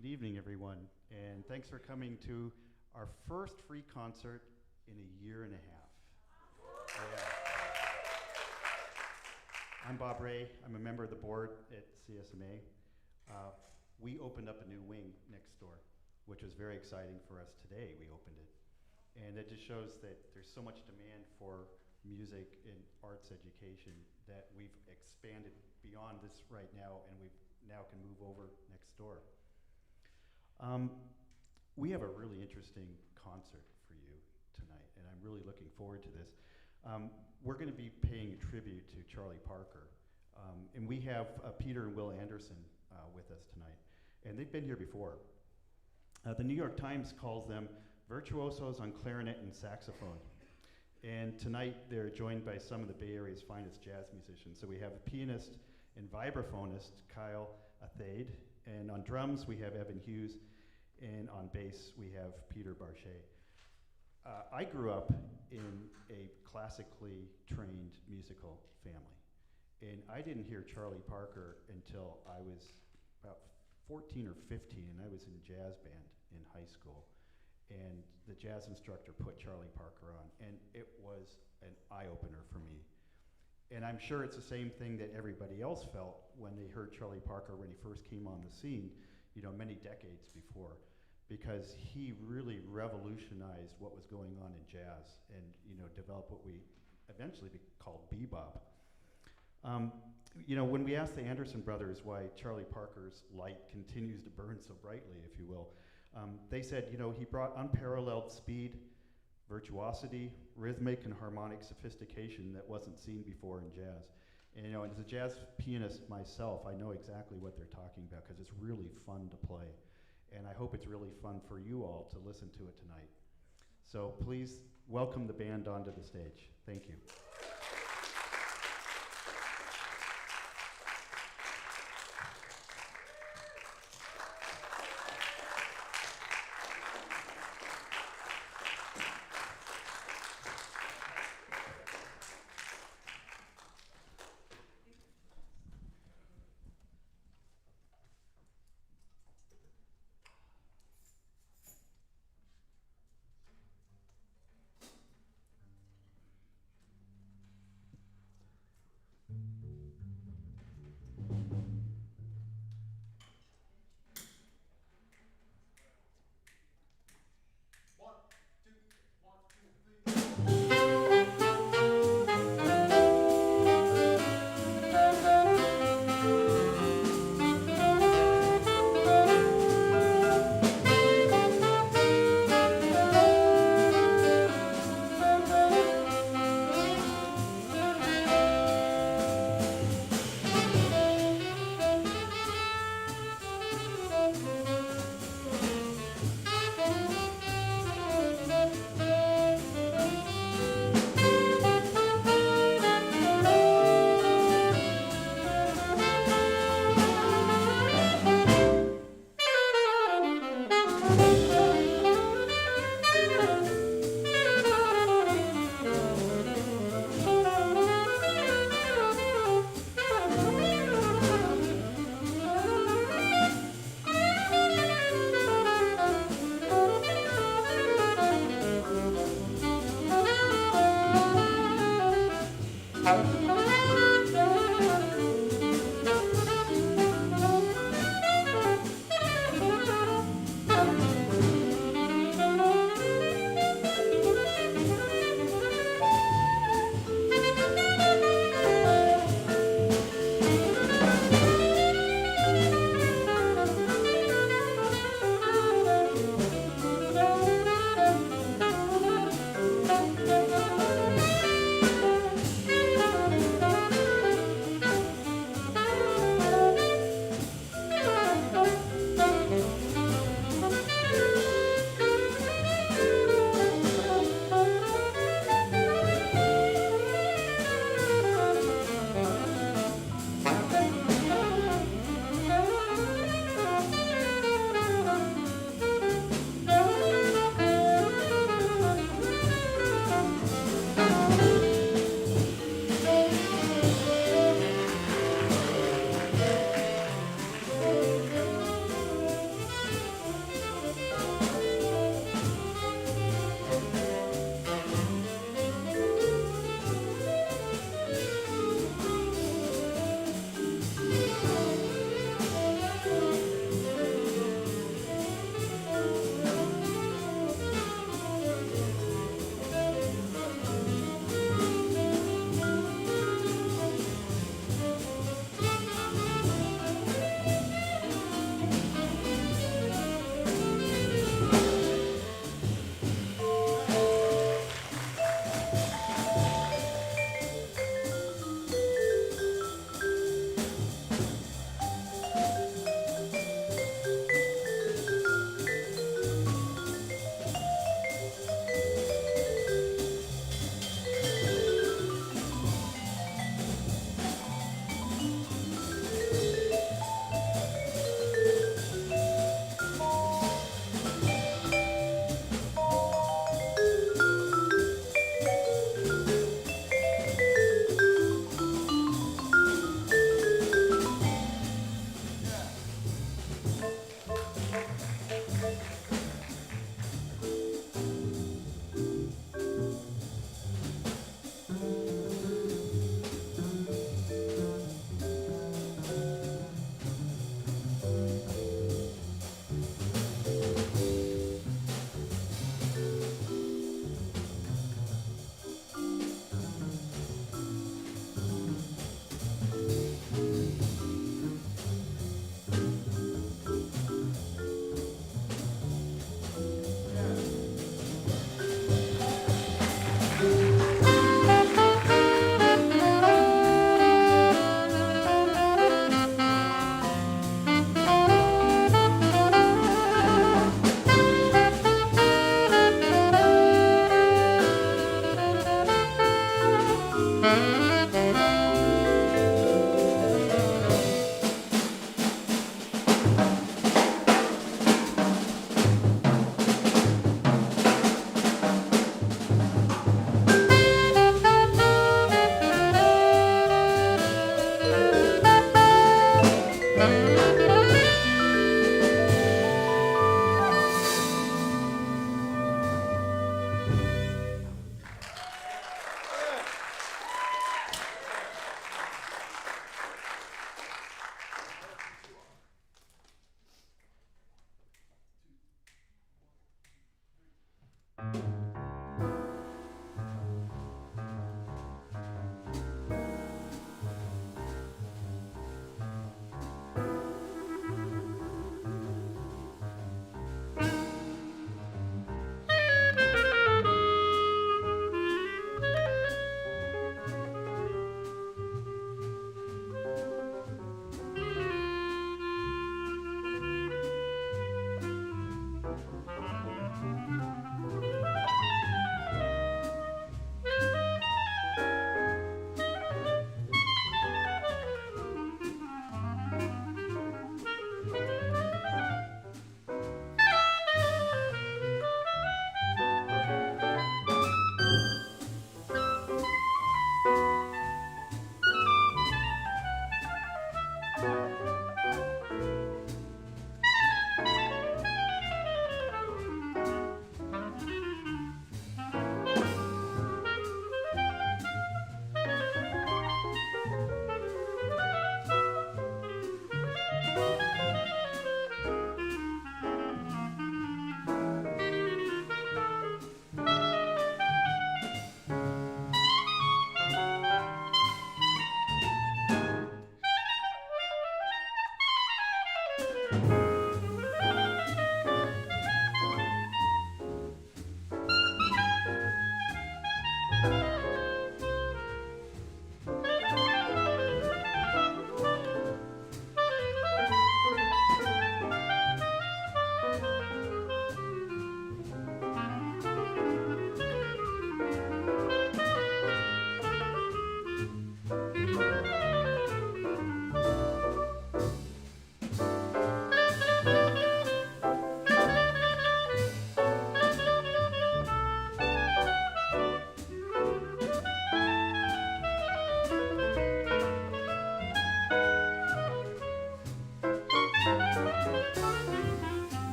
Good evening, everyone, and thanks for coming to our first free concert in a year and a half. Yeah. I'm Bob Ray. I'm a member of the board at CSMA. We opened up a new wing next door, which was very exciting for us today. We opened it. And it just shows that there's so much demand for music and arts education that we've expanded beyond this right now, and we now can move over next door. We have a really interesting concert for you tonight, and I'm really looking forward to this. We're going to be paying a tribute to Charlie Parker, and we have Peter and Will Anderson with us tonight, and they've been here before. The New York Times calls them virtuosos on clarinet and saxophone, and tonight they're joined by some of the Bay Area's finest jazz musicians. So we have a pianist and vibraphonist, Kyle Athayde, and on drums we have Evan Hughes, and on bass we have Peter Barshay. I grew up in a classically trained musical family, and I didn't hear Charlie Parker until I was about 14 or 15, and I was in a jazz band in high school, and the jazz instructor put Charlie Parker on, and it was an eye-opener for me. And I'm sure it's the same thing that everybody else felt when they heard Charlie Parker when he first came on the scene, you know, many decades before, because he really revolutionized what was going on in jazz and, you know, developed what we eventually called bebop. You know, when we asked the Anderson brothers why Charlie Parker's light continues to burn so brightly, if you will, they said, you know, he brought unparalleled speed, virtuosity, rhythmic and harmonic sophistication that wasn't seen before in jazz. And, you know, as a jazz pianist myself, I know exactly what they're talking about because it's really fun to play. And I hope it's really fun for you all to listen to it tonight. So please welcome the band onto the stage. Thank you.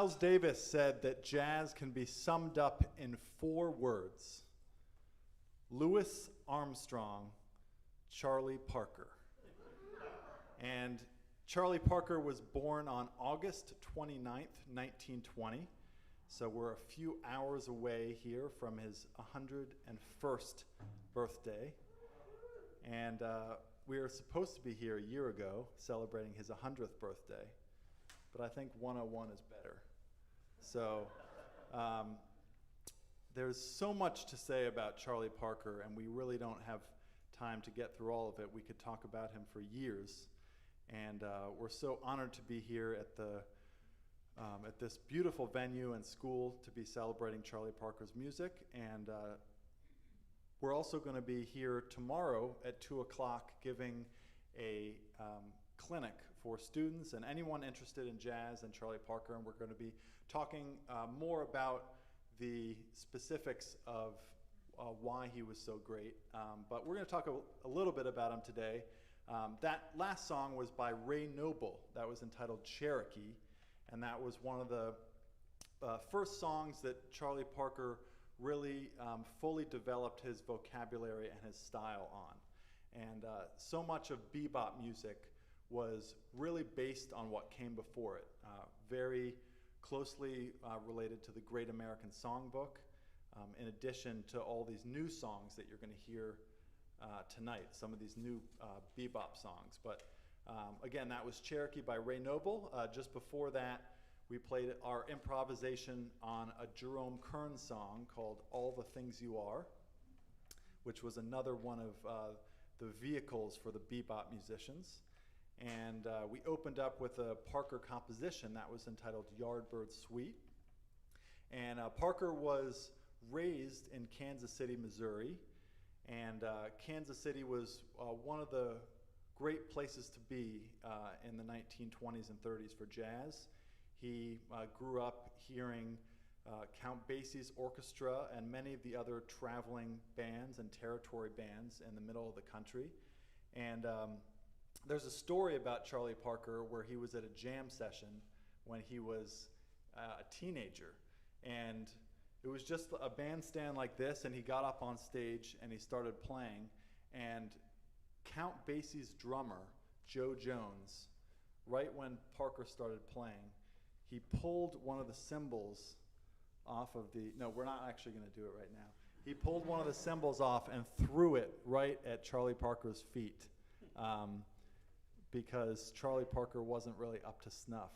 Miles Davis said that jazz can be summed up in 4 words: Louis Armstrong, Charlie Parker. And Charlie Parker was born on August 29th, 1920. So we're a few hours away here from his 101st birthday. And we were supposed to be here a year ago celebrating his 100th birthday. But I think 101 is better. So there's so much to say about Charlie Parker, and we really don't have time to get through all of it. We could talk about him for years. And we're so honored to be here at this beautiful venue and school to be celebrating Charlie Parker's music. And we're also going to be here tomorrow at 2 o'clock giving a clinic for students and anyone interested in jazz and Charlie Parker. And we're going to be talking more about the specifics of why he was so great. But we're going to talk a little bit about him today. That last song was by Ray Noble. That was entitled Cherokee. And that was one of the first songs that Charlie Parker really fully developed his vocabulary and his style on. And so much of bebop music was really based on what came before it, very closely related to the Great American Songbook, in addition to all these new songs that you're going to hear tonight, some of these new bebop songs. But again, that was Cherokee by Ray Noble. Just before that, we played our improvisation on a Jerome Kern song called All the Things You Are, which was another one of the vehicles for the bebop musicians. And we opened up with a Parker composition that was entitled Yardbird Suite. And Parker was raised in Kansas City, Missouri. And Kansas City was one of the great places to be in the 1920s and 30s for jazz. He grew up hearing Count Basie's orchestra and many of the other traveling bands and territory bands in the middle of the country. And there's a story about Charlie Parker where he was at a jam session when he was a teenager. And it was just a bandstand like this, and he got up on stage and he started playing. And Count Basie's drummer, Joe Jones, right when Parker started playing, he pulled one of the cymbals off of the, no, we're not actually going to do it right now. He pulled one of the cymbals off and threw it right at Charlie Parker's feet, because Charlie Parker wasn't really up to snuff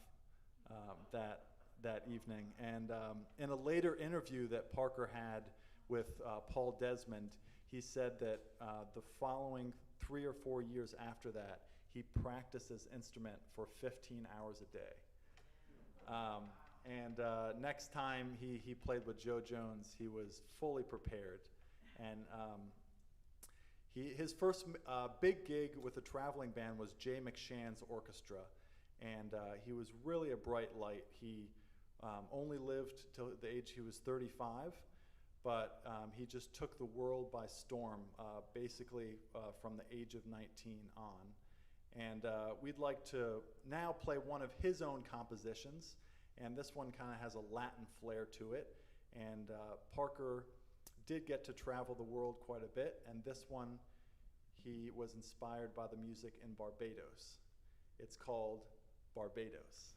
that evening. And in a later interview that Parker had with Paul Desmond, he said that the following 3 or 4 years after that, he practiced his instrument for 15 hours a day. And next time he played with Joe Jones, he was fully prepared. And his first big gig with a traveling band was Jay McShann's orchestra. And he was really a bright light. He only lived till the age he was 35, but he just took the world by storm, basically from the age of 19 on. And we'd like to now play one of his own compositions, and this one kind of has a Latin flair to it. And Parker did get to travel the world quite a bit, and this one, he was inspired by the music in Barbados. It's called Barbados.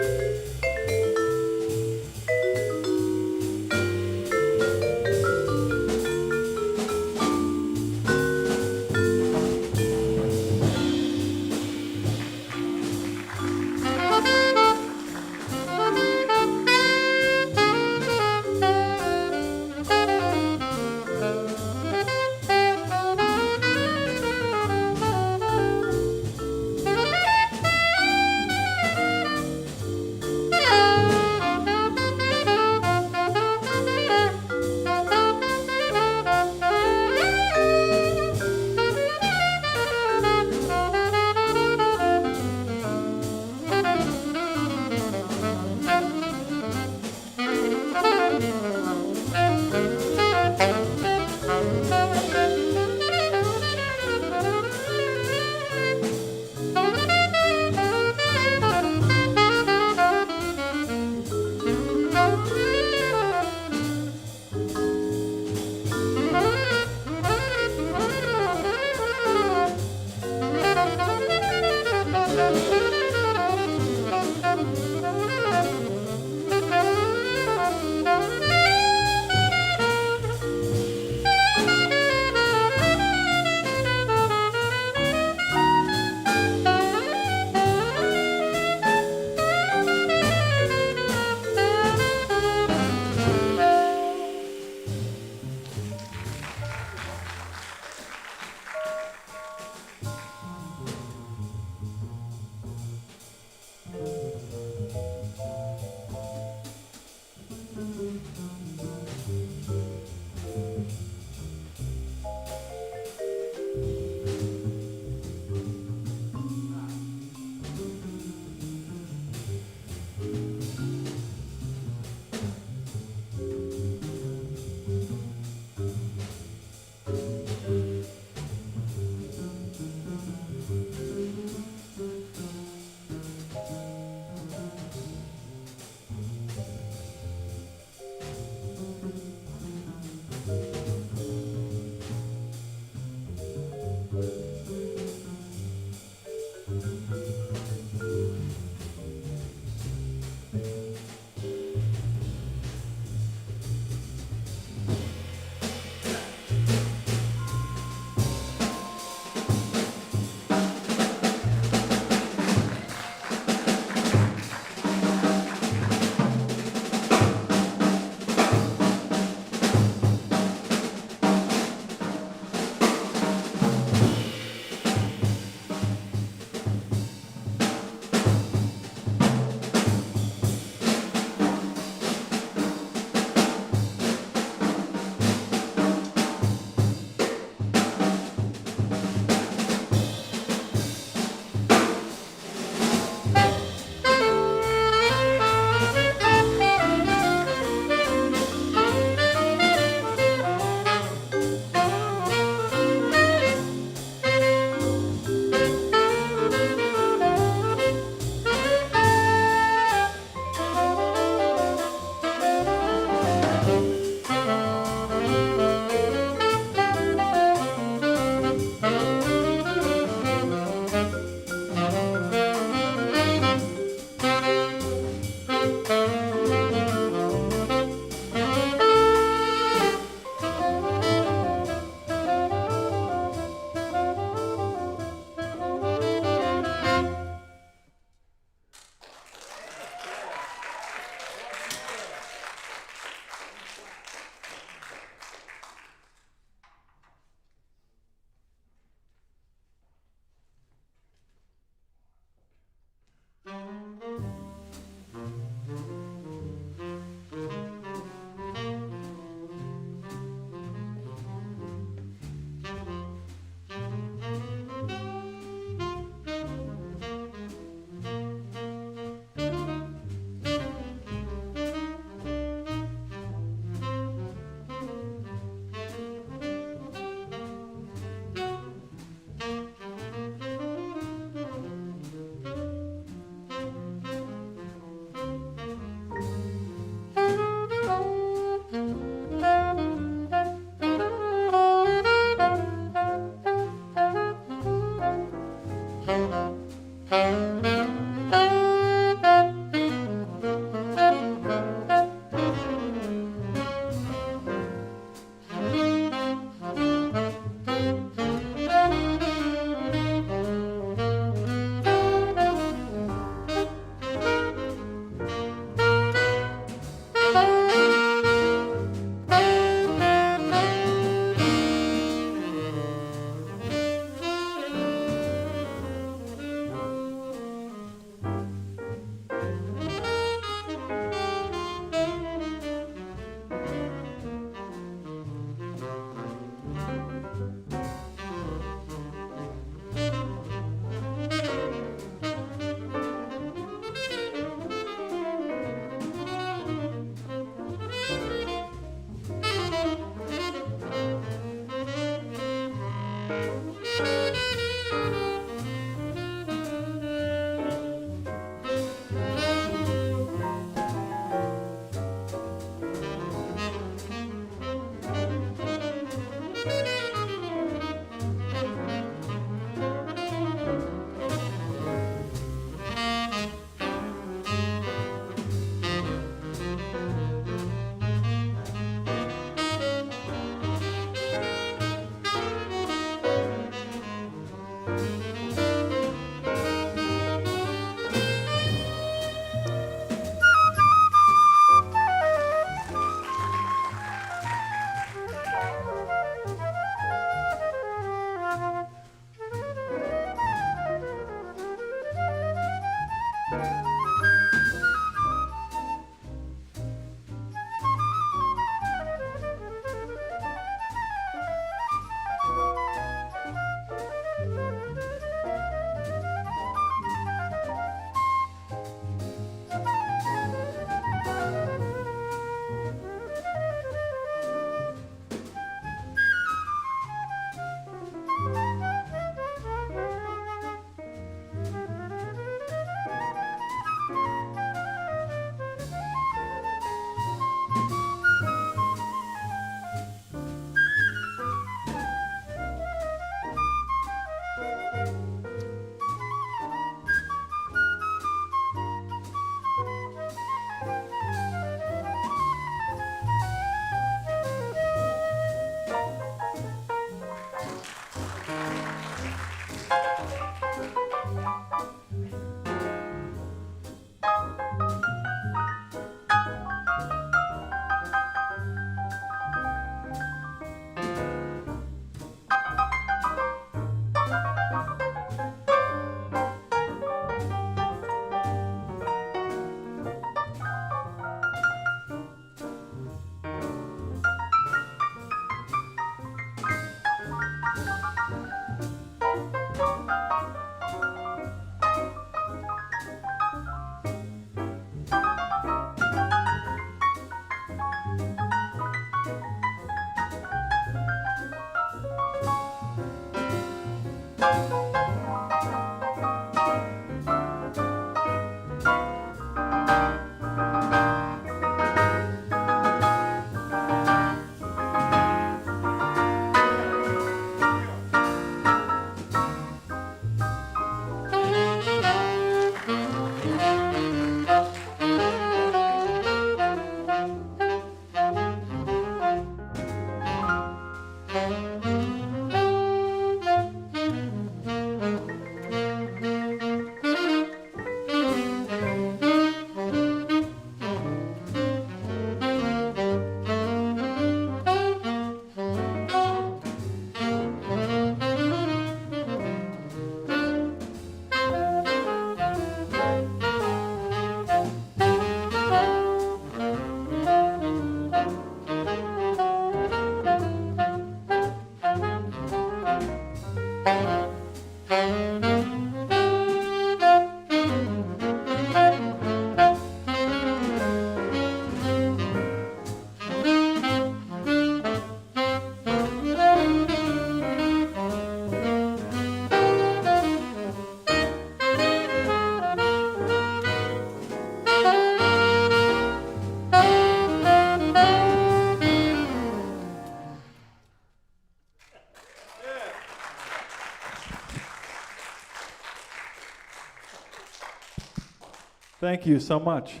Thank you so much.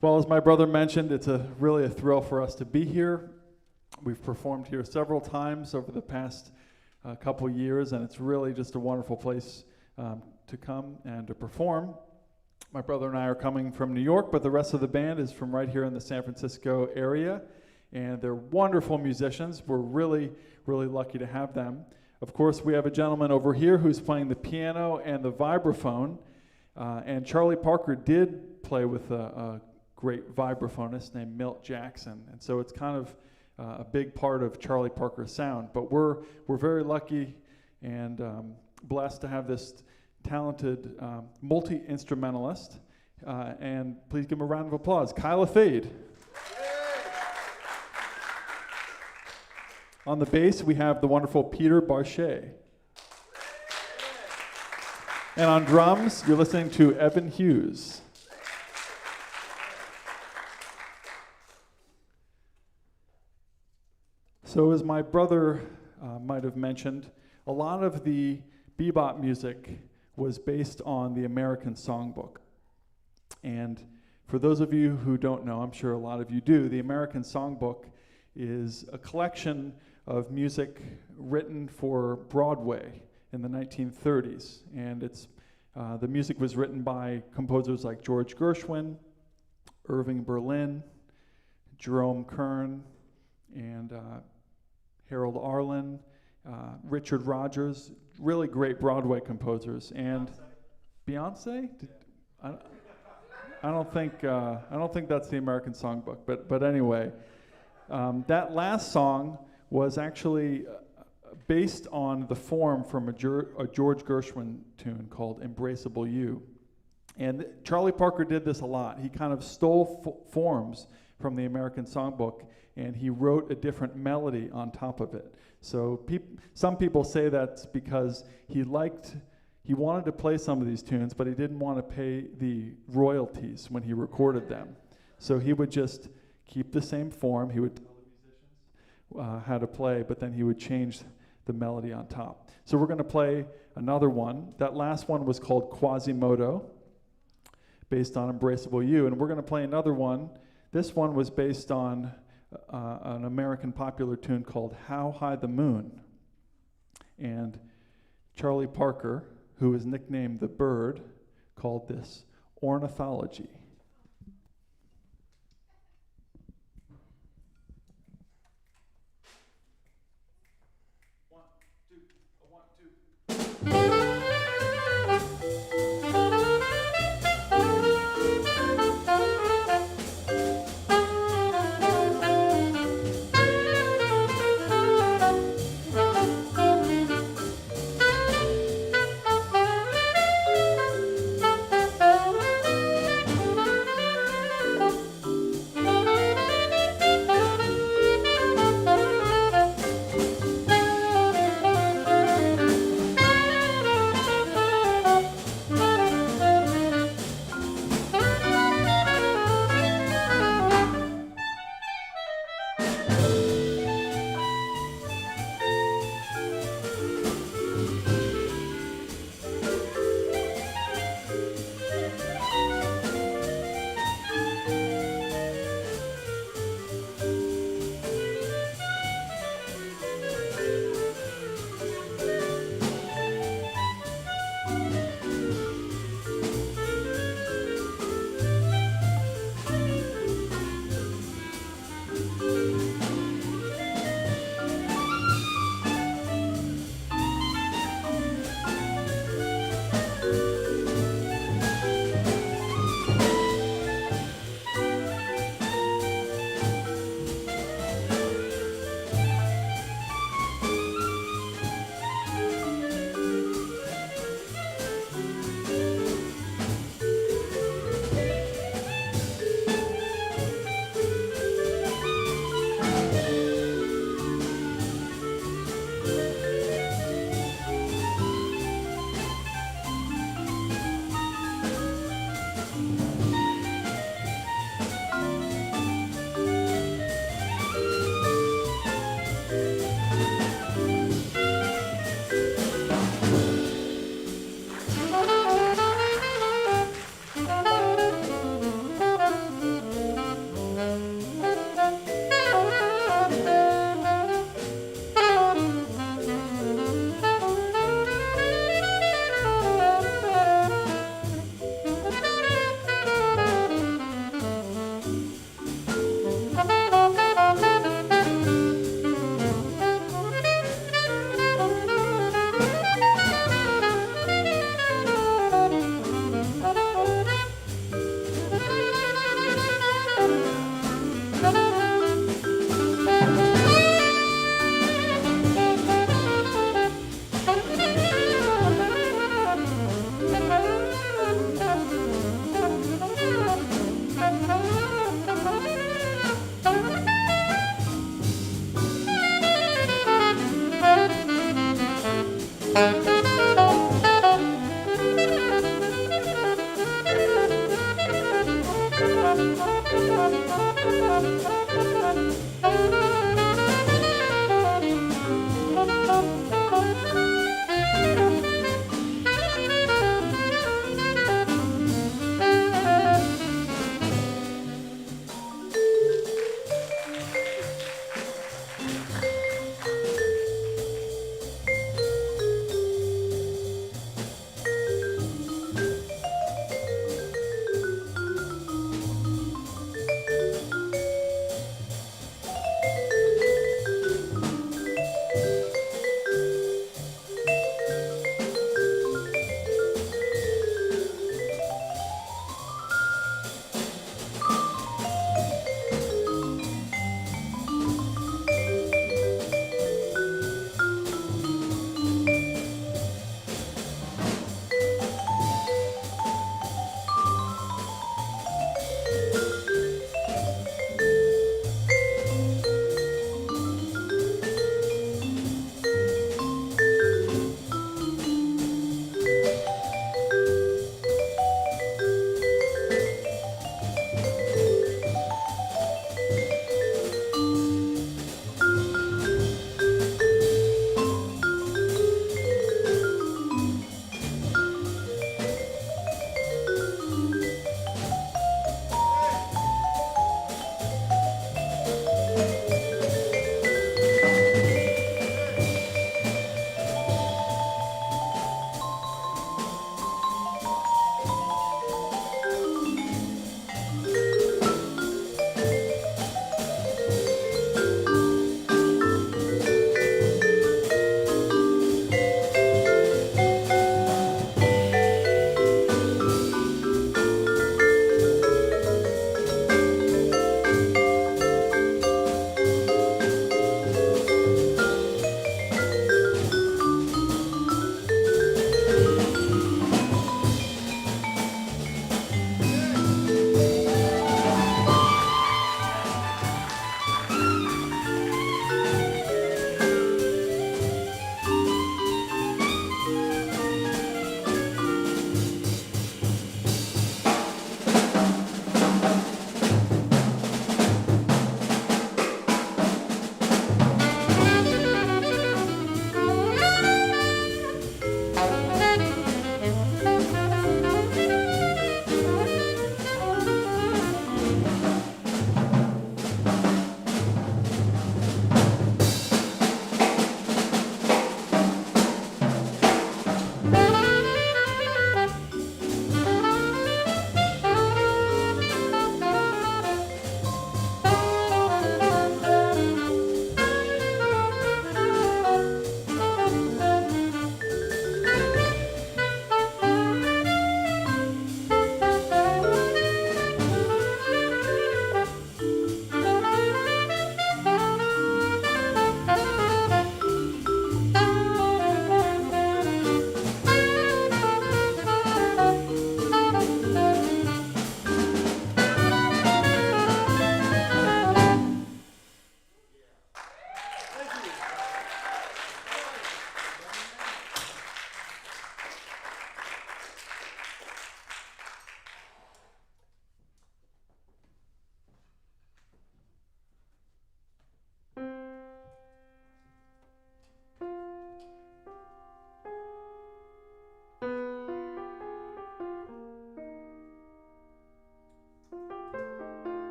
Well, as my brother mentioned, it's really a thrill for us to be here. We've performed here several times over the past couple years, and it's really just a wonderful place to come and to perform. My brother and I are coming from New York, but the rest of the band is from right here in the San Francisco area, and they're wonderful musicians. We're really, really lucky to have them. Of course, we have a gentleman over here who's playing the piano and the vibraphone, and Charlie Parker did play with a great vibraphonist named Milt Jackson, and so it's kind of a big part of Charlie Parker's sound. But we're very lucky and blessed to have this talented multi-instrumentalist, and please give him a round of applause, Kyle Athayde. On the bass, we have the wonderful Peter Barshay. And on drums, you're listening to Evan Hughes. So as my brother might have mentioned, a lot of the bebop music was based on the American Songbook. And for those of you who don't know, I'm sure a lot of you do, the American Songbook is a collection of music written for Broadway in the 1930s. And it's the music was written by composers like George Gershwin, Irving Berlin, Jerome Kern, and Harold Arlen, Richard Rodgers, really great Broadway composers. And Beyonce? I don't think that's the American Songbook, but anyway, that last song was actually based on the form from a George Gershwin tune called "Embraceable You," and Charlie Parker did this a lot. He kind of stole forms from the American Songbook, and he wrote a different melody on top of it. So some people say that's because he wanted to play some of these tunes, but he didn't want to pay the royalties when he recorded them. So he would just keep the same form. He would tell the musicians how to play, but then he would change the melody on top. So we're going to play another one. That last one was called Quasimodo, based on Embraceable You, and we're going to play another one. This one was based on an American popular tune called How High the Moon. And Charlie Parker, who is nicknamed the Bird, called this ornithology.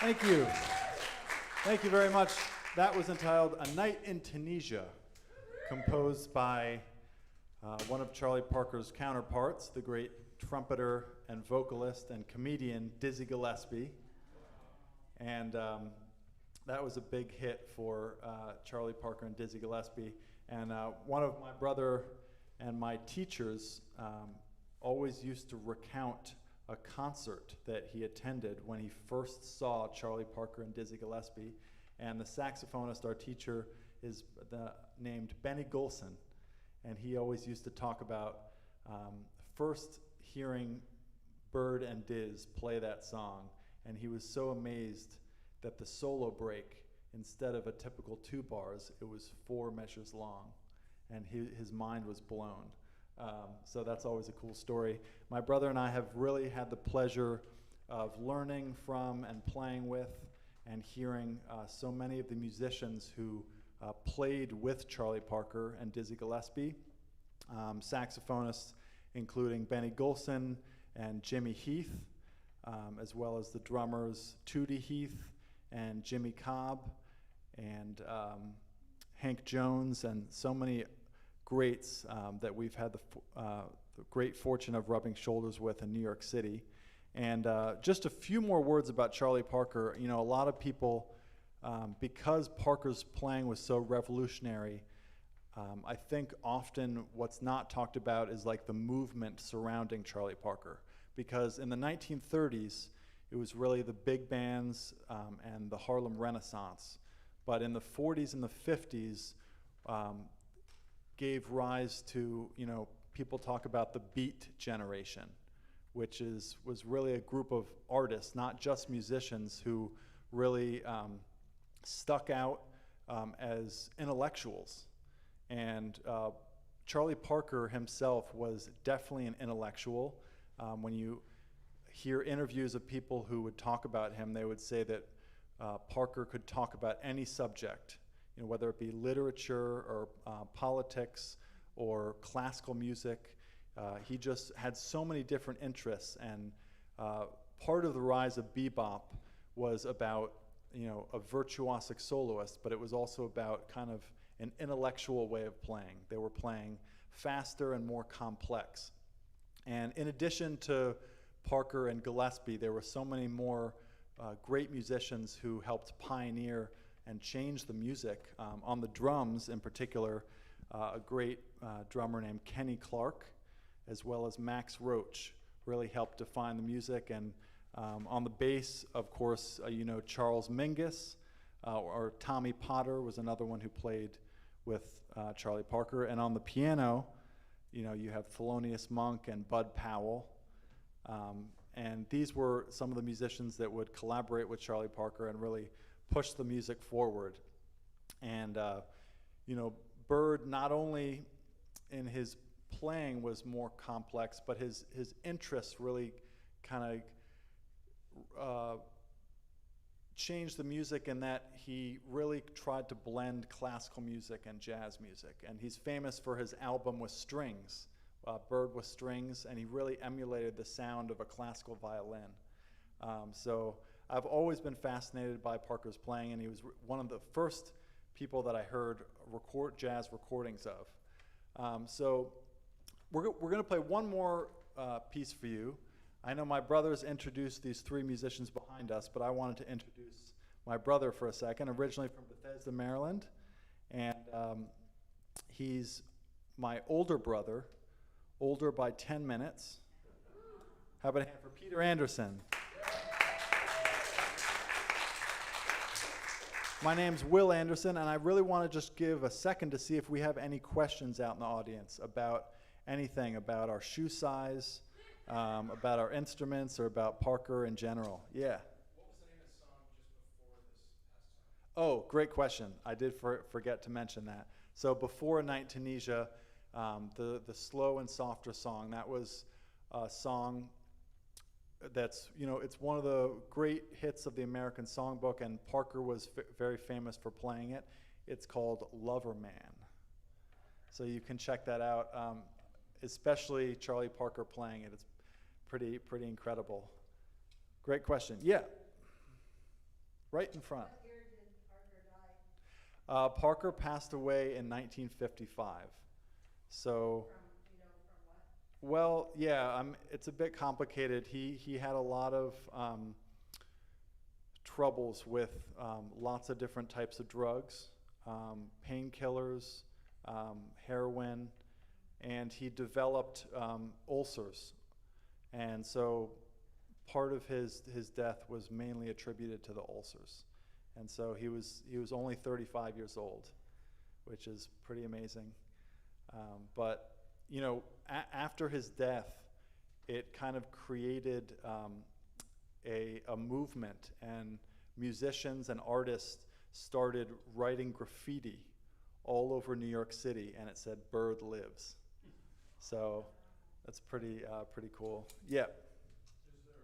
Thank you. Thank you very much. That was entitled A Night in Tunisia, composed by one of Charlie Parker's counterparts, the great trumpeter and vocalist and comedian Dizzy Gillespie. And that was a big hit for Charlie Parker and Dizzy Gillespie. And one of my brother and my teachers always used to recount a concert that he attended when he first saw Charlie Parker and Dizzy Gillespie. And the saxophonist, our teacher, is named Benny Golson. And he always used to talk about first hearing Bird and Diz play that song. And he was so amazed that the solo break, instead of a typical 2 bars, it was 4 measures long. And his mind was blown. So that's always a cool story. My brother and I have really had the pleasure of learning from and playing with and hearing so many of the musicians who played with Charlie Parker and Dizzy Gillespie. Saxophonists including Benny Golson and Jimmy Heath, as well as the drummers Tootie Heath and Jimmy Cobb and Hank Jones, and so many greats that we've had the great fortune of rubbing shoulders with in New York City. And just a few more words about Charlie Parker. You know, a lot of people, because Parker's playing was so revolutionary, I think often what's not talked about is like the movement surrounding Charlie Parker. Because in the 1930s, it was really the big bands and the Harlem Renaissance. But in the 40s and the 50s, gave rise to, you know, people talk about the Beat generation, which was really a group of artists, not just musicians, who really stuck out as intellectuals. And Charlie Parker himself was definitely an intellectual. When you hear interviews of people who would talk about him, they would say that Parker could talk about any subject, you know, whether it be literature or politics or classical music. He just had so many different interests, and part of the rise of bebop was about, you know, a virtuosic soloist, but it was also about kind of an intellectual way of playing. They were playing faster and more complex. And in addition to Parker and Gillespie, there were so many more great musicians who helped pioneer and change the music. On the drums in particular, a great drummer named Kenny Clark, as well as Max Roach, really helped define the music. And on the bass, of course, Charles Mingus, or Tommy Potter was another one who played with Charlie Parker. And on the piano, you have Thelonious Monk and Bud Powell. And these were some of the musicians that would collaborate with Charlie Parker and really push the music forward. And, Bird, not only in his playing was more complex, but his interests really kind of changed the music in that he really tried to blend classical music and jazz music. And he's famous for his album with strings, Bird with Strings, and he really emulated the sound of a classical violin. So I've always been fascinated by Parker's playing, and he was one of the first people that I heard record jazz recordings of. So we're going to play one more piece for you. I know my brothers introduced these three musicians behind us, but I wanted to introduce my brother for a second, originally from Bethesda, Maryland. And he's my older brother, older by 10 minutes. How about a hand for Peter Anderson? My name's Will Anderson, and I really want to just give a second to see if we have any questions out in the audience about anything, about our shoe size, about our instruments, or about Parker in general. Yeah. What was the name of the song just before this past time? Oh, great question. I did forget to mention that. So before Night Tunisia, the slow and softer song, that was a song that's, it's one of the great hits of the American Songbook, and Parker was very famous for playing it. It's called Lover Man. So you can check that out, especially Charlie Parker playing it. It's pretty incredible. Great question. Yeah. Right in front. What year did Parker die? Parker passed away in 1955. So, From what? well, yeah, it's a bit complicated. He had a lot of troubles with lots of different types of drugs, painkillers, heroin, and he developed ulcers. And so part of his death was mainly attributed to the ulcers. And so he was only 35 years old, which is pretty amazing. But after his death, it kind of created a movement, and musicians and artists started writing graffiti all over New York City, and it said "Bird lives." So that's pretty cool. Yeah. Is there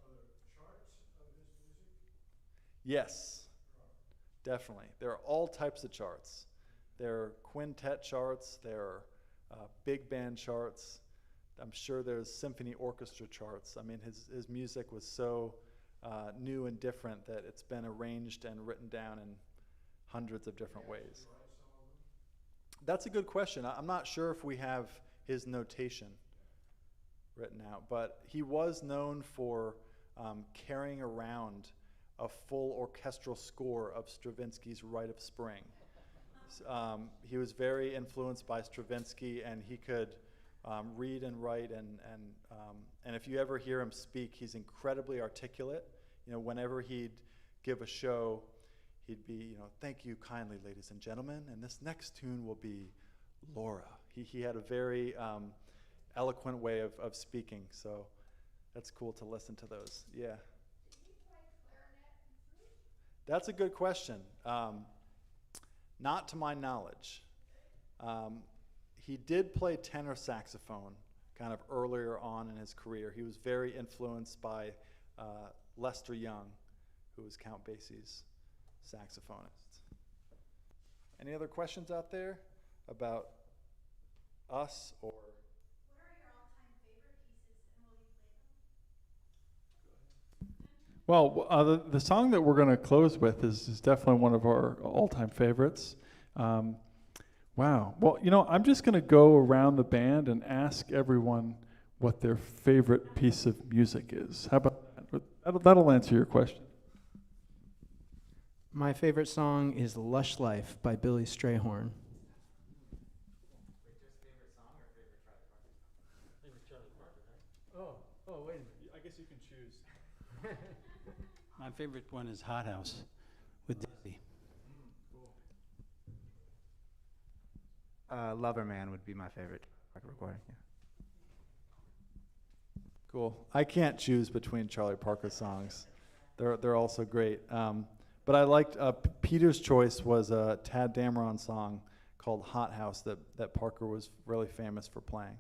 other charts of his music? Yes, definitely. There are all types of charts. There are quintet charts. There are big band charts. I'm sure there's symphony orchestra charts. I mean, his music was so new and different that it's been arranged and written down in hundreds of different ways. That's a good question. I'm not sure if we have his notation written out, but he was known for carrying around a full orchestral score of Stravinsky's Rite of Spring. He was very influenced by Stravinsky, and he could read and write, and if you ever hear him speak, he's incredibly articulate. Whenever he'd give a show, he'd be, "Thank you kindly, ladies and gentlemen, and this next tune will be Laura." He had a very eloquent way of speaking, so that's cool to listen to those. Yeah. Did he play clarinet and flute? That's a good question. Not to my knowledge. He did play tenor saxophone kind of earlier on in his career. He was very influenced by Lester Young, who was Count Basie's saxophonist. Any other questions out there about us or? What are your all-time favorite pieces, and will you play them? Well, the song that we're going to close with is definitely one of our all-time favorites. Wow. Well, I'm just going to go around the band and ask everyone what their favorite piece of music is. How about that? That'll answer your question. My favorite song is Lush Life by Billy Strayhorn. My favorite one is Hot House with Dizzy. Lover Man would be my favorite recording. Yeah. Cool. I can't choose between Charlie Parker songs. They're all so great. But I liked Peter's choice was a Tad Dameron song called Hot House that Parker was really famous for playing.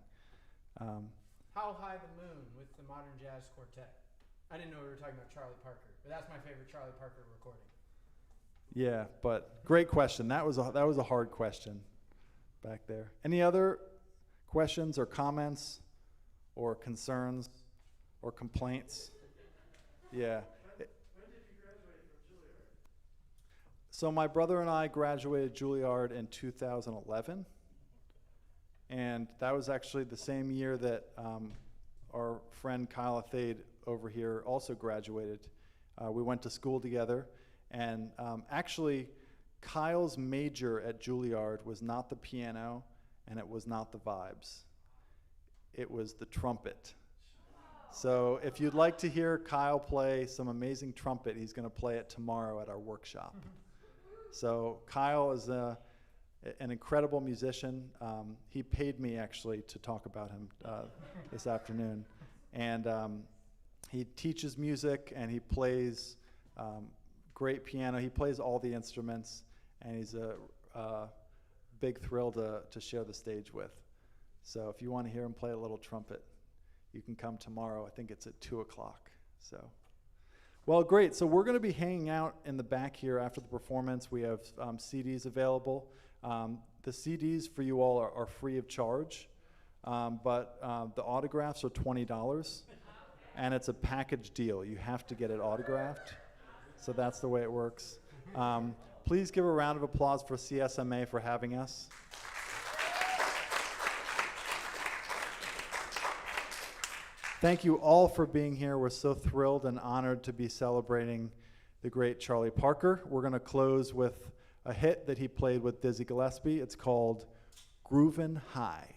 How High the Moon with the Modern Jazz Quartet. I didn't know we were talking about Charlie Parker, but that's my favorite Charlie Parker recording. Yeah, but great question. That was a hard question back there. Any other questions or comments or concerns or complaints? Yeah. When did you graduate from Juilliard? So my brother and I graduated Juilliard in 2011, and that was actually the same year that our friend Kyle Athayde over here also graduated. We went to school together, and actually Kyle's major at Juilliard was not the piano, and it was not the vibes. It was the trumpet. So if you'd like to hear Kyle play some amazing trumpet, he's going to play it tomorrow at our workshop. So Kyle is an incredible musician. He paid me actually to talk about him this afternoon. And he teaches music and he plays great piano. He plays all the instruments, and he's a big thrill to share the stage with. So if you want to hear him play a little trumpet, you can come tomorrow. I think it's at 2 o'clock. So, well, great. So we're going to be hanging out in the back here after the performance. We have CDs available. The CDs for you all are free of charge, but the autographs are $20, and it's a package deal. You have to get it autographed. So that's the way it works. Please give a round of applause for CSMA for having us. Thank you all for being here. We're so thrilled and honored to be celebrating the great Charlie Parker. We're going to close with a hit that he played with Dizzy Gillespie. It's called Groovin' High.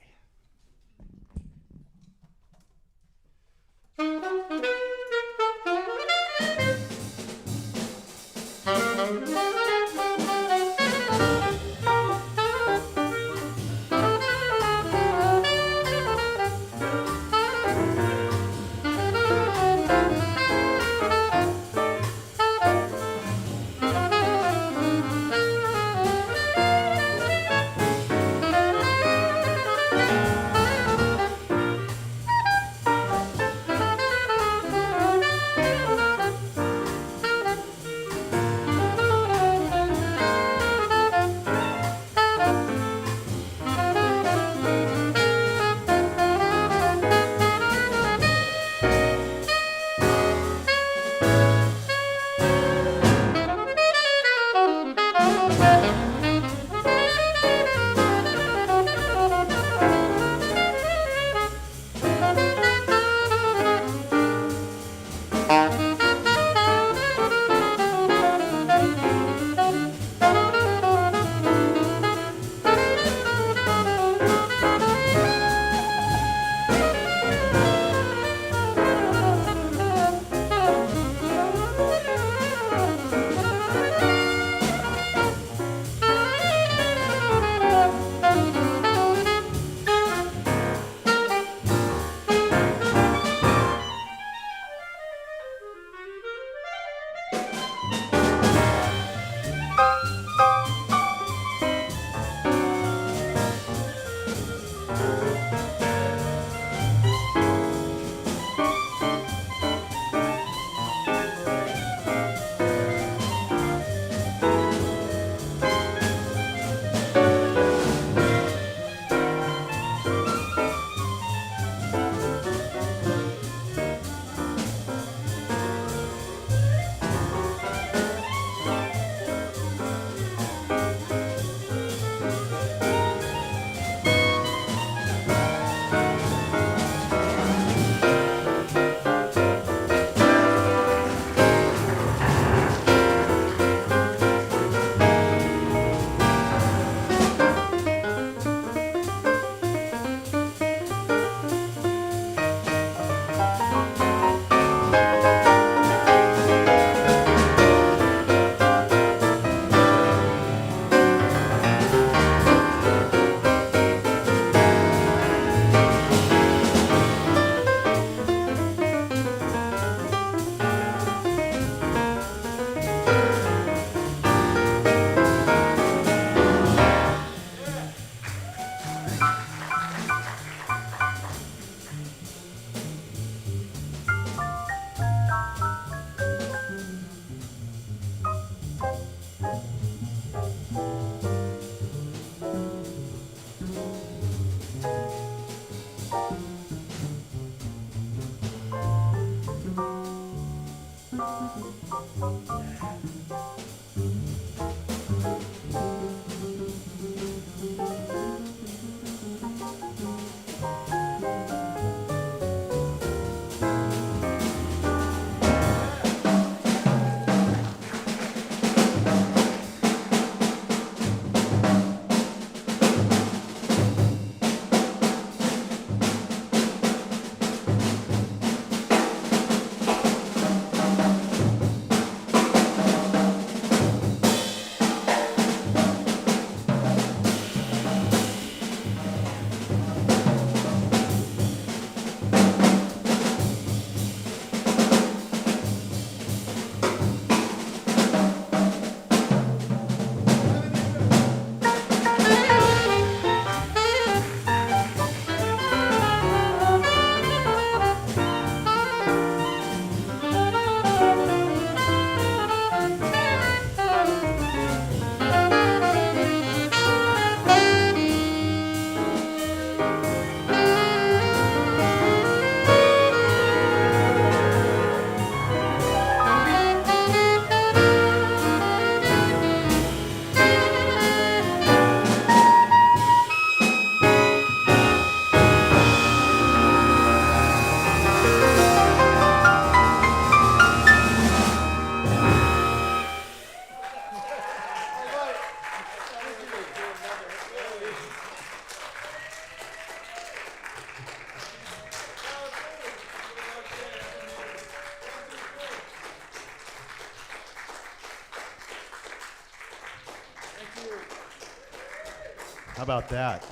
How about that?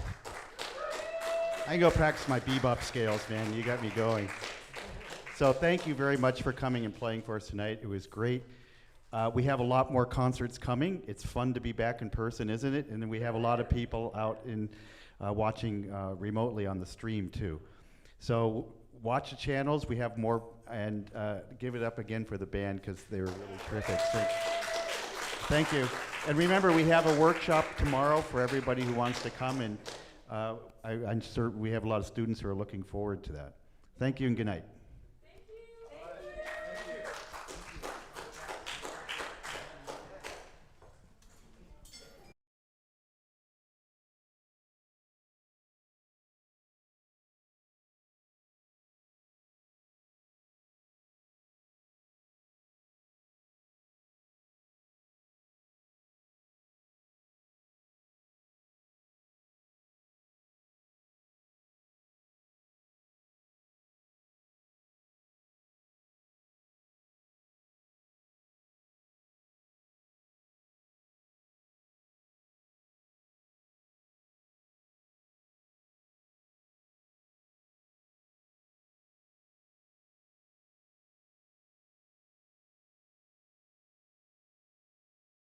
I can go practice my bebop scales, man. You got me going. So thank you very much for coming and playing for us tonight. It was great. We have a lot more concerts coming. It's fun to be back in person, isn't it? And then we have a lot of people out in watching remotely on the stream too. So watch the channels. We have more, and give it up again for the band because they were really terrific. So, thank you. And remember, we have a workshop tomorrow for everybody who wants to come, and I'm sure we have a lot of students who are looking forward to that. Thank you and good night.